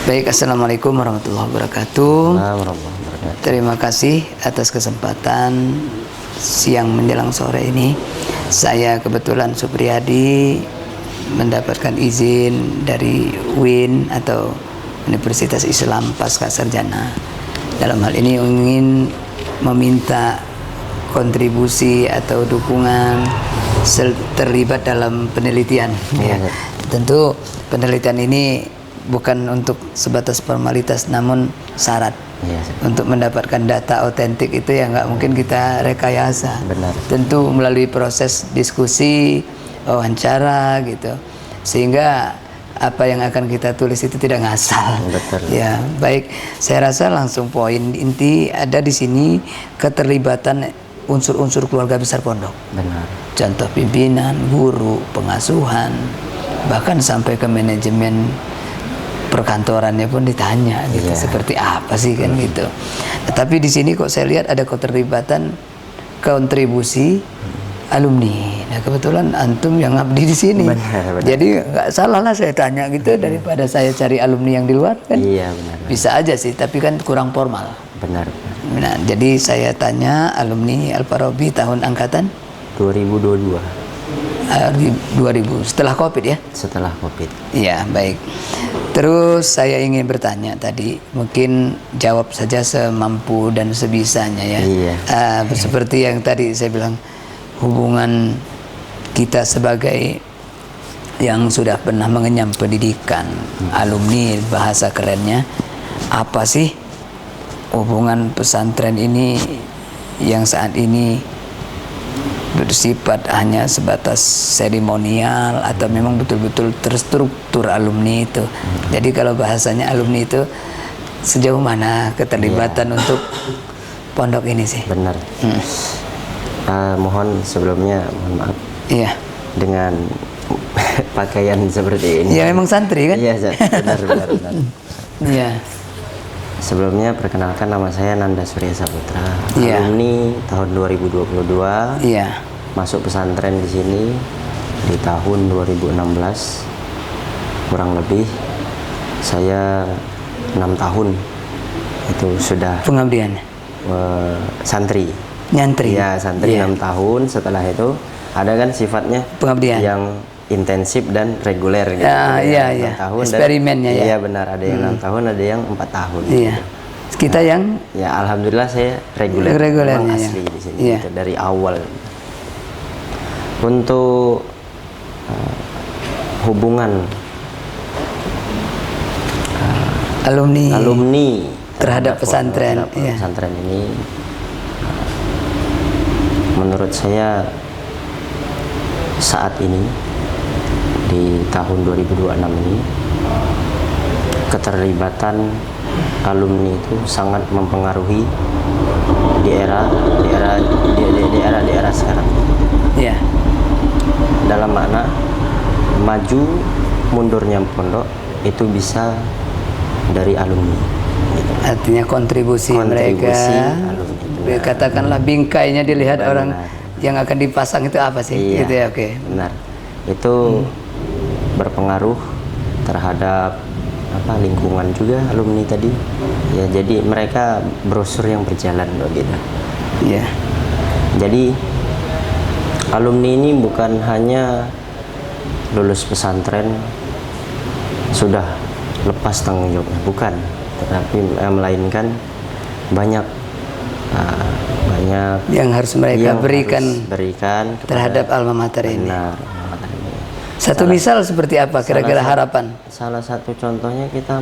Baik, Assalamualaikum warahmatullahi wabarakatuh. Warahmatullahi wabarakatuh. Terima kasih atas kesempatan siang menjelang sore ini. Saya kebetulan Supriyadi mendapatkan izin dari UIN atau Universitas Islam Pasca Sarjana. Dalam hal ini ingin meminta kontribusi atau dukungan terlibat dalam penelitian. Ya. Tentu penelitian ini bukan untuk sebatas formalitas, namun syarat. Untuk mendapatkan data otentik itu ya nggak mungkin kita rekayasa. Benar. Tentu melalui proses diskusi, wawancara gitu, sehingga apa yang akan kita tulis itu tidak ngasal. Betul. Ya, baik. Saya rasa langsung poin inti ada di sini keterlibatan unsur-unsur keluarga besar pondok. Benar. Contoh pimpinan, guru, pengasuhan, bahkan sampai ke manajemen perkantorannya pun ditanya gitu, seperti apa sih kan gitu. Tetapi di sini kok saya lihat ada keterlibatan kontribusi alumni. Nah kebetulan antum yang ngabdi di sini. Benar. Jadi nggak salah lah saya tanya gitu daripada saya cari alumni yang di luar kan. Iya benar. Bisa aja sih, tapi kan kurang formal. Benar. Nah jadi saya tanya alumni Al-Farabi tahun angkatan 2022. 2000 setelah Covid ya? Setelah Covid. Iya, baik. Terus saya ingin bertanya tadi, mungkin jawab saja semampu dan sebisanya ya. Iya. Seperti yang tadi saya bilang, hubungan kita sebagai yang sudah pernah mengenyam pendidikan, alumni bahasa kerennya, apa sih hubungan pesantren ini yang saat ini bersifat hanya sebatas seremonial atau memang betul-betul terstruktur alumni itu. Jadi kalau bahasanya alumni itu sejauh mana keterlibatan untuk pondok ini sih? Benar. Mohon sebelumnya mohon maaf. Iya. Dengan pakaian seperti ini. Ya memang santri kan? Iya, benar. Iya. Sebelumnya perkenalkan, nama saya Nanda Surya Saputra, alumni tahun 2022. Iya. Masuk pesantren di sini di tahun 2016. Kurang lebih saya 6 tahun itu sudah pengabdian. Santri. Nyantri. Ya, santri 6 tahun. Setelah itu ada kan sifatnya pengabdian yang intensif dan reguler gitu. Iya. Tahun eksperimennya dan, ya. Iya benar, ada yang 6 tahun, ada yang 4 tahun. Iya. Kita yang ya alhamdulillah saya reguler. Regulernya asli ya. di sini Iya. gitu, dari awal. Untuk hubungan alumni terhadap pesantren, iya. Pesantren ini menurut saya saat ini di tahun 2026 ini keterlibatan alumni itu sangat mempengaruhi di era sekarang. Iya. Dalam makna maju mundurnya pondok itu bisa dari alumni. Artinya kontribusi mereka. Alumni, katakanlah bingkainya dilihat benar. Orang yang akan dipasang itu apa sih? Iya, gitu ya, oke. Benar. Itu berpengaruh terhadap lingkungan juga alumni tadi. Ya, jadi mereka brosur yang berjalan begitu. Iya. Jadi alumni ini bukan hanya lulus pesantren sudah lepas tanggung jawabnya, bukan, tetapi melainkan banyak yang harus mereka berikan terhadap alma mater ini. Satu misal seperti apa kira-kira harapan? Salah satu contohnya kita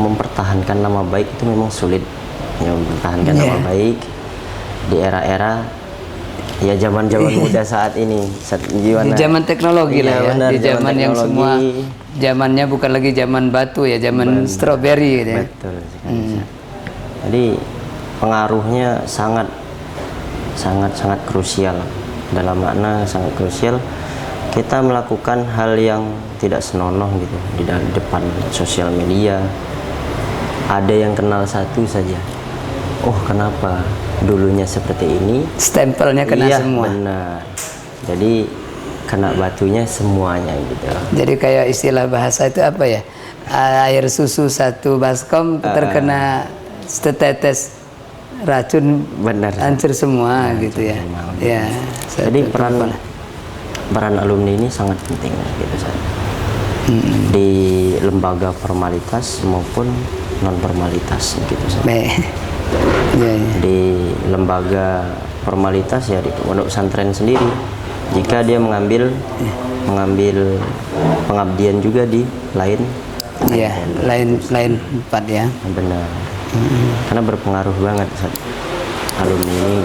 mempertahankan nama baik itu memang sulit. Ya, mempertahankan nama baik di era-era ya zaman-zaman muda saat ini. Di zaman teknologi lah ya. Benar, di zaman yang semua zamannya bukan lagi zaman batu ya, zaman stroberi gitu ya. Betul sekali. Jadi pengaruhnya sangat krusial, dalam makna sangat krusial. Kita melakukan hal yang tidak senonoh gitu di depan sosial media. Ada yang kenal satu saja. Oh, kenapa dulunya seperti ini? Stempelnya kena semua. Benar. Jadi kena batunya semuanya gitu. Jadi kayak istilah bahasa itu apa ya? air susu satu baskom terkena setetes racun, Benar. hancur semua gitu ya. Ya. Jadi peran alumni ini sangat penting gitu Ustaz. Di lembaga formalitas maupun non formalitas gitu Ustaz. Baik. Ya, ya. Di lembaga formalitas ya di pondok pesantren sendiri, jika dia mengambil pengabdian juga di lain Iya, lain tempat ya. benar. Karena berpengaruh banget Ustaz, alumni ini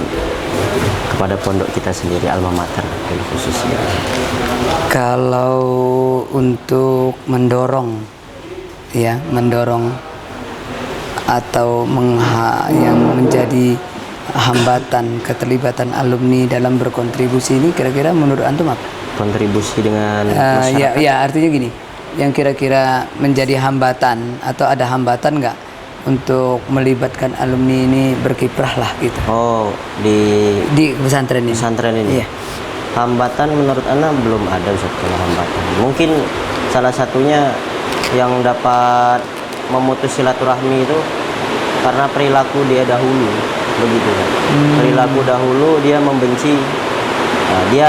kepada pondok kita sendiri, alma mater khususnya. Kalau untuk mendorong atau yang menjadi hambatan keterlibatan alumni dalam berkontribusi ini, kira-kira menurut antum apa? Kontribusi dengan Ya artinya gini, yang kira-kira menjadi hambatan atau ada hambatan nggak untuk melibatkan alumni ini berkiprah lah gitu di pesantren ini? Pesantren ini. Iya. Hambatan menurut Ana belum ada Ustaz kalau hambatan. Mungkin salah satunya yang dapat memutus silaturahmi itu karena perilaku dia dahulu, begitu kan. Perilaku dahulu dia membenci. Nah, dia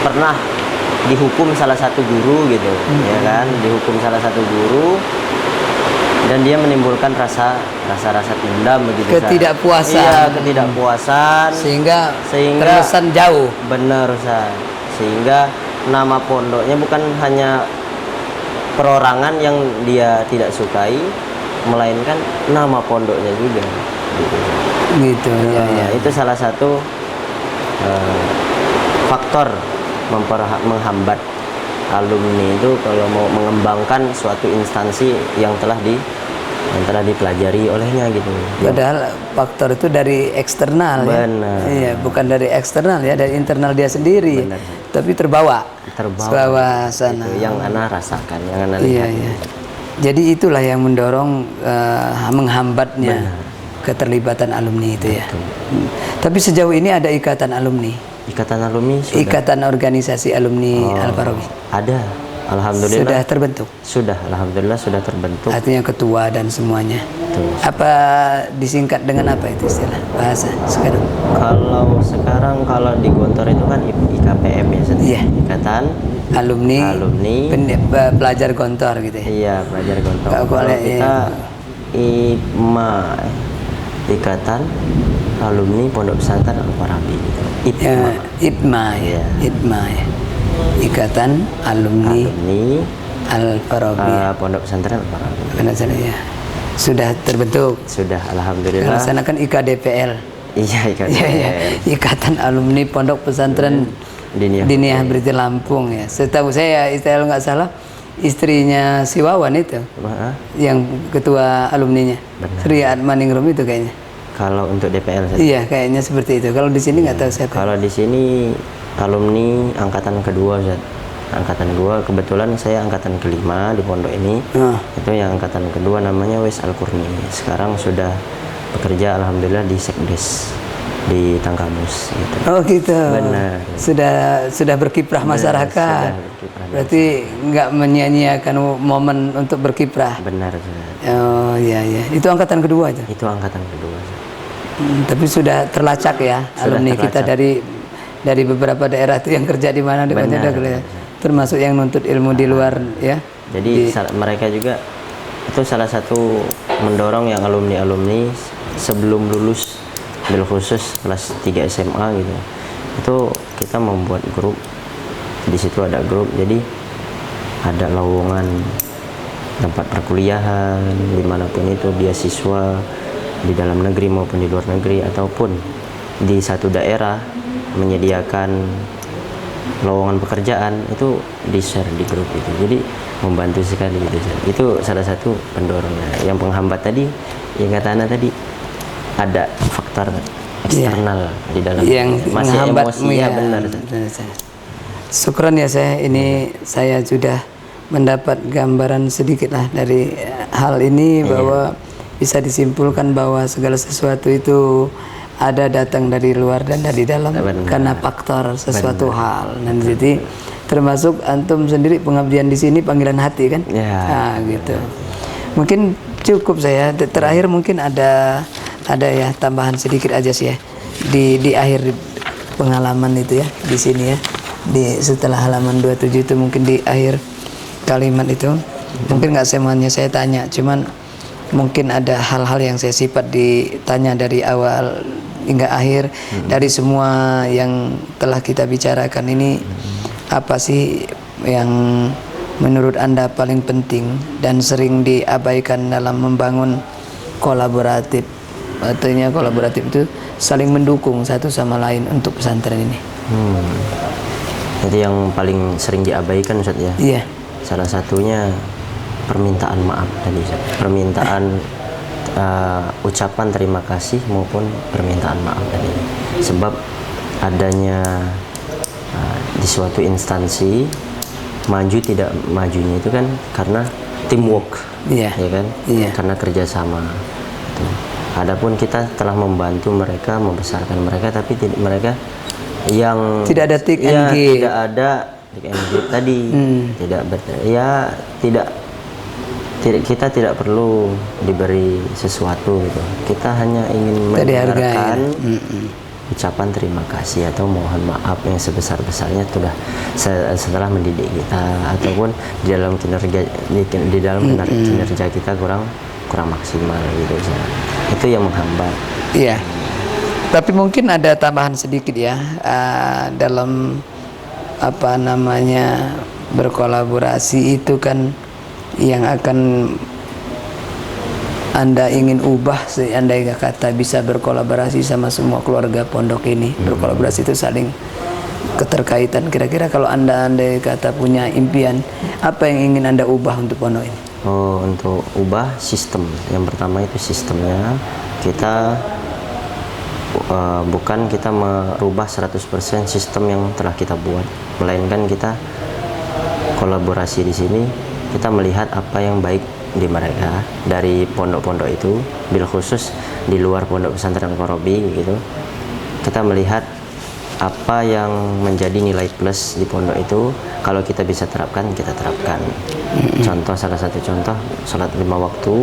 pernah dihukum salah satu guru gitu, ya kan? Dihukum salah satu guru dan dia menimbulkan rasa dendam begitu. Ketidakpuasan. Iya, ketidakpuasan Sehingga terkesan sehingga jauh. benar Ustaz. Sehingga nama pondoknya bukan hanya perorangan yang dia tidak sukai, melainkan nama pondoknya juga Gitu ya, ya. Itu salah satu faktor menghambat alumni itu kalau mau mengembangkan suatu instansi yang telah dipelajari olehnya gitu. Padahal faktor itu dari eksternal ya. Benar. Iya, bukan dari eksternal ya, dari internal dia sendiri. Benar. Tapi terbawa sana. Itu yang Ana rasakan, yang Ana Iya, lihat. iya. Jadi itulah yang mendorong menghambatnya keterlibatan alumni itu ya. Tapi sejauh ini ada ikatan alumni. Ikatan alumni sudah. Ikatan organisasi alumni Al-Farabi. Ada. Alhamdulillah. Sudah terbentuk. Sudah, alhamdulillah sudah terbentuk. Artinya ketua dan semuanya. Betul. Apa disingkat dengan apa itu istilah bahasa sekarang? Kalau di Gontor itu kan IKPM ya, Iya. Ikatan Alumni pelajar Gontor gitu ya. Iya, pelajar Gontor. Kalau Kalau iya. kita IPMA, Ikatan Alumni Pondok Pesantren Al-Farabi. IPMA ya. Iya. IPMA ya. Ikatan Alumni Al-Farabi. Pondok Pesantren Al-Farabi. Benar ya. Sudah terbentuk. Sudah, alhamdulillah. Melaksanakan IKDPL. Iya, IKDPL. Iya. Ikatan Alumni Pondok Pesantren Diniyah Berita Lampung ya. Setahu saya, kalau nggak salah, istrinya si Wawan itu, yang ketua alumninya, Sri Atmaningrum itu kayaknya. Kalau untuk DPL saja. Iya, kayaknya seperti itu. Kalau di sini nggak tahu siapa. Kalau di sini alumni angkatan kedua, Zat. Angkatan kedua, kebetulan saya angkatan kelima di pondok ini. Itu yang angkatan kedua namanya Wes Al-Kurni. Sekarang sudah bekerja alhamdulillah di Sekdes di Tangkamus gitu. Oh gitu. Benar. Sudah berkiprah masyarakat. Sudah berkiprah. Berarti nggak menyia-nyiakan momen untuk berkiprah. Benar, Zat. Oh iya. Itu angkatan kedua aja. Itu angkatan kedua, Zat. Tapi sudah terlacak ya alumni kita dari beberapa daerah itu yang kerja di mana termasuk yang nuntut ilmu di luar ya. Jadi mereka juga itu salah satu mendorong yang alumni sebelum lulus bil khusus kelas 3 SMA gitu. Itu kita membuat grup. Di situ ada grup. Jadi ada lowongan tempat perkuliahan dimanapun itu, beasiswa di dalam negeri maupun di luar negeri, ataupun di satu daerah menyediakan lowongan pekerjaan, itu di share di grup itu. Jadi membantu sekali gitu. Itu salah satu pendorongnya. Yang penghambat tadi yang kata Ana tadi, ada faktor eksternal di dalam yang masih emosi ya, benar. Syukran ya saya sudah mendapat gambaran sedikit lah dari hal ini, bahwa bisa disimpulkan bahwa segala sesuatu itu ada datang dari luar dan dari dalam. Benar. Karena faktor sesuatu hal. Dan jadi termasuk antum sendiri pengabdian di sini panggilan hati kan? Ya. Nah, gitu. Mungkin cukup saya. Terakhir mungkin ada ya tambahan sedikit aja sih ya di akhir pengalaman itu ya di sini ya, di setelah halaman 27 itu mungkin di akhir kalimat itu mungkin nggak semuanya saya tanya, cuman mungkin ada hal-hal yang saya sifat ditanya dari awal hingga akhir. Dari semua yang telah kita bicarakan ini, apa sih yang menurut Anda paling penting dan sering diabaikan dalam membangun kolaboratif? Artinya kolaboratif itu saling mendukung satu sama lain untuk pesantren ini. Jadi yang paling sering diabaikan Ustaz ya? Iya. Salah satunya permintaan maaf tadi Ustaz. Permintaan ucapan terima kasih maupun permintaan maaf tadi. Sebab adanya di suatu instansi maju tidak majunya itu kan karena teamwork, Iya. ya kan? Iya. Karena kerjasama. Adapun kita telah membantu mereka, membesarkan mereka, tapi mereka yang Tidak ada tick and ya, give. tidak ada tick and give tadi, kita tidak perlu diberi sesuatu gitu. Kita hanya ingin mendengarkan ucapan terima kasih atau mohon maaf yang sebesar-besarnya sudah setelah mendidik kita, ataupun di dalam kinerja kita kurang maksimal gitu. Itu yang menghambat. Iya. Tapi mungkin ada tambahan sedikit ya dalam apa namanya berkolaborasi itu kan yang akan Anda ingin ubah, seandai kata bisa berkolaborasi sama semua keluarga pondok ini. Berkolaborasi itu saling keterkaitan. Kira-kira kalau andai kata punya impian, apa yang ingin Anda ubah untuk pondok ini? Oh, untuk ubah sistem. Yang pertama itu sistemnya. Kita bukan kita merubah 100% sistem yang telah kita buat, melainkan kita kolaborasi di sini. Kita melihat apa yang baik di mereka dari pondok-pondok itu, bil khusus di luar pondok pesantren Al-Farabi gitu. Kita melihat apa yang menjadi nilai plus di pondok itu, kalau kita bisa terapkan, kita terapkan. Contoh, salah satu contoh, sholat 5 waktu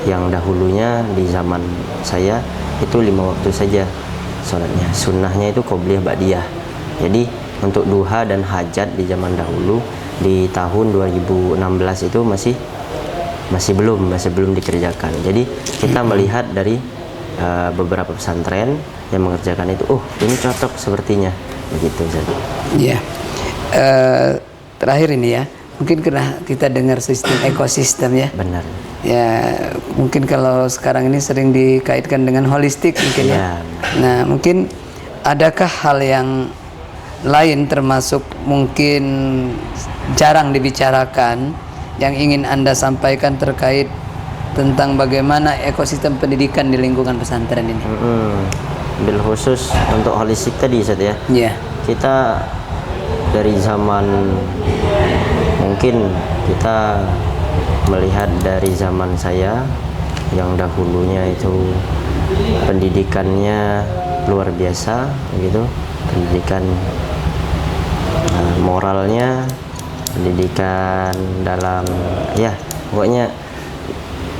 yang dahulunya di zaman saya itu 5 waktu saja sholatnya. Sunnahnya itu qobliyah ba'diyah. Jadi untuk duha dan hajat di zaman dahulu di tahun 2016 itu masih belum dikerjakan. Jadi kita melihat dari beberapa pesantren yang mengerjakan itu, oh ini cocok sepertinya begitu. Iya. Terakhir ini ya, mungkin karena kita dengar sistem ekosistem ya. Benar. Ya mungkin kalau sekarang ini sering dikaitkan dengan holistik mungkin ya. Nah mungkin adakah hal yang lain termasuk mungkin jarang dibicarakan yang ingin Anda sampaikan terkait tentang bagaimana ekosistem pendidikan di lingkungan pesantren ini? Bil khusus untuk holistik tadi Ustaz ya. Iya. Kita dari zaman, mungkin kita melihat dari zaman saya yang dahulunya itu pendidikannya luar biasa begitu, pendidikan moralnya, pendidikan dalam ya pokoknya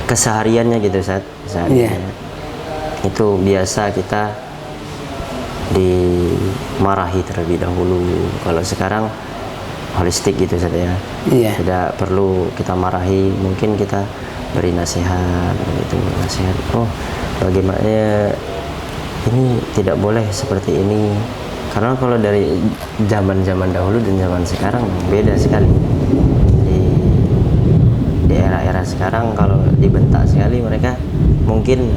kesehariannya gitu Ustaz. Itu biasa kita dimarahi terlebih dahulu. Kalau sekarang holistik gitu Ustaz ya. Tidak perlu kita marahi, mungkin kita beri nasihat gitu, nasihat. Oh, bagaimana ini tidak boleh seperti ini. Karena kalau dari zaman dahulu dan zaman sekarang beda sekali. Di era-era sekarang kalau dibentak sekali mereka mungkin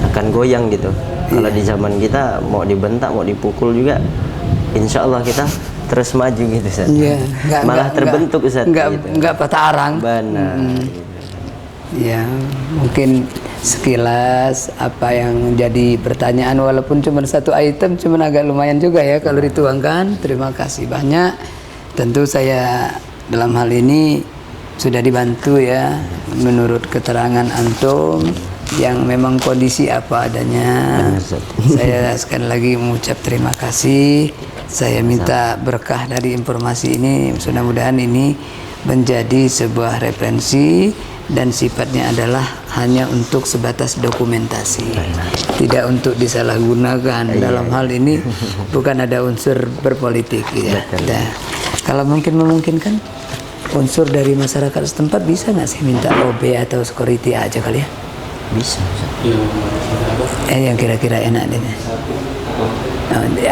akan goyang gitu. Kalau di zaman kita mau dibentak, mau dipukul juga, insya Allah kita terus maju gitu Ustaz. Malah terbentuk Ustaz. Enggak patah arang. Benar. Ya, mungkin sekilas apa yang jadi pertanyaan, walaupun cuma satu item, cuma agak lumayan juga ya kalau dituangkan. Terima kasih banyak. Tentu saya dalam hal ini sudah dibantu ya menurut keterangan antum yang memang kondisi apa adanya. Saya sekali lagi mengucap terima kasih Saya minta berkah dari informasi ini, mudah-mudahan ini menjadi sebuah referensi dan sifatnya adalah hanya untuk sebatas dokumentasi, tidak untuk disalahgunakan. Dalam hal ini bukan ada unsur berpolitik ya. Nah, kalau mungkin memungkinkan unsur dari masyarakat setempat bisa nggak sih minta OB atau security aja kali ya? Bisa. Yang kira-kira enak deh.